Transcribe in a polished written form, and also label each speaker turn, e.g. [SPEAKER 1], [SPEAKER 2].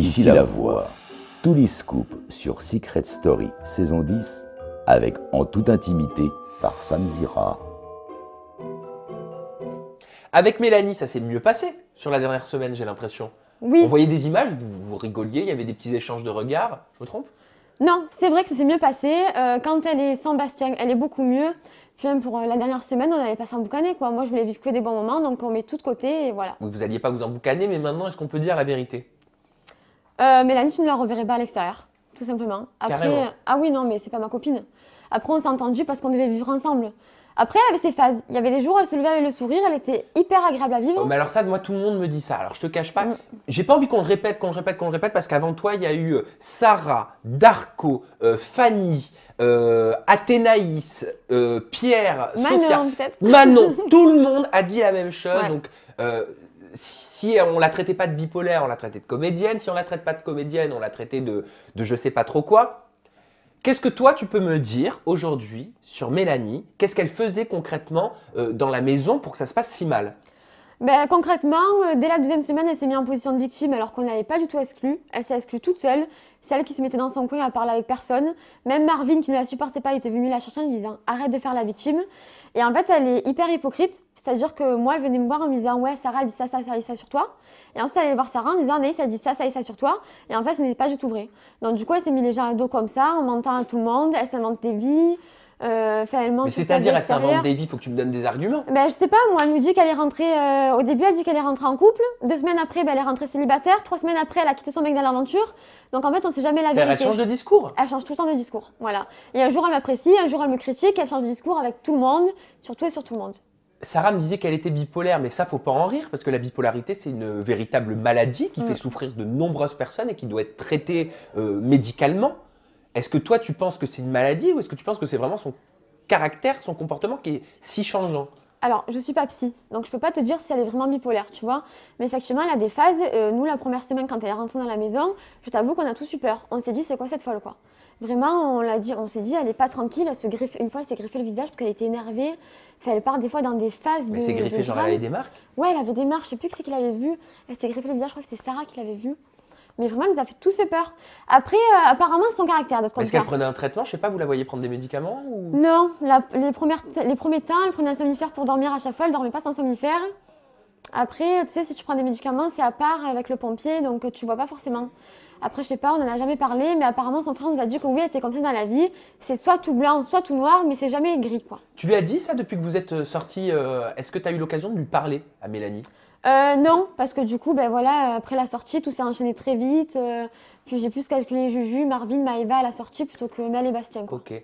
[SPEAKER 1] Ici la voix. Tous les scoops sur Secret Story saison 10 avec En toute intimité par Sam Zira.
[SPEAKER 2] Avec Mélanie, ça s'est mieux passé sur la dernière semaine, j'ai l'impression.
[SPEAKER 3] Oui.
[SPEAKER 2] On voyait des images, vous rigoliez, il y avait des petits échanges de regards. Je me trompe?
[SPEAKER 3] Non, c'est vrai que ça s'est mieux passé. Quand elle est sans Bastien, elle est beaucoup mieux. Puis même pour la dernière semaine, on allait pas s'emboucaner, quoi. Moi, je voulais vivre que des bons moments, donc on met tout de côté et voilà.
[SPEAKER 2] Vous n'alliez pas vous emboucaner, mais maintenant, est-ce qu'on peut dire la vérité?
[SPEAKER 3] Mélanie, tu ne la reverrais pas à l'extérieur, tout simplement. Après,
[SPEAKER 2] Carrément.
[SPEAKER 3] ah oui, non, mais c'est pas ma copine. Après, on s'est entendu parce qu'on devait vivre ensemble. Après, elle avait ses phases. Il y avait des jours où elle se levait avec le sourire, elle était hyper agréable à vivre.
[SPEAKER 2] Oh, mais alors ça, moi, tout le monde me dit ça. Alors, je te cache pas, j'ai pas envie qu'on le répète, parce qu'avant toi, il y a eu Sarah, Darko, Fanny, Athénaïs, Pierre, Sophia,
[SPEAKER 3] Manon, peut-être.
[SPEAKER 2] Manon. Tout le monde a dit la même chose.
[SPEAKER 3] Ouais.
[SPEAKER 2] Donc, si on la traitait pas de bipolaire, on la traitait de comédienne. Si on la traite pas de comédienne, on la traitait de je sais pas trop quoi. Qu'est-ce que toi, tu peux me dire aujourd'hui sur Mélanie? Qu'est-ce qu'elle faisait concrètement dans la maison pour que ça se passe si mal?
[SPEAKER 3] Ben, concrètement, dès la deuxième semaine, elle s'est mise en position de victime alors qu'on ne l'avait pas du tout exclue. Elle s'est exclue toute seule. C'est elle qui se mettait dans son coin à parler avec personne. Même Marvin, qui ne la supportait pas, était venu la chercher en lui disant « Arrête de faire la victime ». Et en fait, elle est hyper hypocrite. C'est-à-dire que moi, elle venait me voir en me disant « Ouais, Sarah, elle dit ça, ça, ça et ça sur toi ». Et ensuite, elle allait voir Sarah en disant « Anaïs, elle dit ça, ça et ça sur toi ». Et en fait, ce n'était pas du tout vrai. Donc du coup, elle s'est mis les gens à dos comme ça, en mentant à tout le monde. Elle s'invente des vies. Elle ment
[SPEAKER 2] Mais
[SPEAKER 3] sur sa
[SPEAKER 2] c'est-à-dire,
[SPEAKER 3] vie
[SPEAKER 2] elle s'invente
[SPEAKER 3] extérieure.
[SPEAKER 2] des vies, il faut que tu me donnes des arguments.
[SPEAKER 3] Ben, je sais pas, moi, elle nous dit qu'elle est rentrée. Au début, elle dit qu'elle est rentrée en couple. 2 semaines après, ben, elle est rentrée célibataire. 3 semaines après, elle a quitté son mec dans l'aventure. Donc en fait, on sait jamais la
[SPEAKER 2] C'est-à-dire,
[SPEAKER 3] vérité.
[SPEAKER 2] elle change de discours.
[SPEAKER 3] Elle change tout le temps de discours. Voilà. Et un jour, elle m'apprécie, un jour, elle me critique. Elle change de discours avec tout le monde, sur tout et sur tout le monde.
[SPEAKER 2] Sarah me disait qu'elle était bipolaire, mais ça, faut pas en rire, parce que la bipolarité, c'est une véritable maladie qui fait souffrir de nombreuses personnes et qui doit être traitée médicalement. Est-ce que toi, tu penses que c'est une maladie ou est-ce que tu penses que c'est vraiment son caractère, son comportement qui est si changeant?
[SPEAKER 3] Alors, je suis pas psy, donc je peux pas te dire si elle est vraiment bipolaire, tu vois. Mais effectivement, elle a des phases. Nous, la première semaine, quand elle est rentrée dans la maison, je t'avoue qu'on a tous eu peur. On s'est dit, c'est quoi cette folle, quoi. Vraiment, on s'est dit, elle est pas tranquille. Elle se griffe. Une fois, elle s'est griffé le visage parce qu'elle était énervée. Enfin, elle part des fois dans des phases
[SPEAKER 2] Mais c'est griffé, genre elle
[SPEAKER 3] drame.
[SPEAKER 2] avait des marques?
[SPEAKER 3] Ouais, elle avait des marques. Je sais plus qui c'est qui l'avait vu. Elle s'est griffé le visage. Je crois que c'était Sarah qui l'avait vu. Mais vraiment, elle nous a tous fait peur. Après, apparemment, son caractère d'être comme
[SPEAKER 2] Est-ce
[SPEAKER 3] ça.
[SPEAKER 2] qu'elle prenait un traitement? Je sais pas, vous la voyez prendre des médicaments ou...
[SPEAKER 3] Non, les premiers temps, elle prenait un somnifère pour dormir à chaque fois, elle dormait pas sans somnifère. Après, tu sais, si tu prends des médicaments, c'est à part avec le pompier, donc tu vois pas forcément. Après, je sais pas, on en a jamais parlé, mais apparemment, son frère nous a dit que oui, elle était comme ça dans la vie. C'est soit tout blanc, soit tout noir, mais c'est jamais gris, quoi.
[SPEAKER 2] Tu lui as dit ça depuis que vous êtes sortis? Est-ce que tu as eu l'occasion de lui parler à Mélanie?
[SPEAKER 3] Non, parce que du coup, ben voilà, après la sortie, tout s'est enchaîné très vite. Puis j'ai plus calculé Juju, Marvin, Maëva à la sortie plutôt que Mel et Bastien, quoi.
[SPEAKER 2] Ok.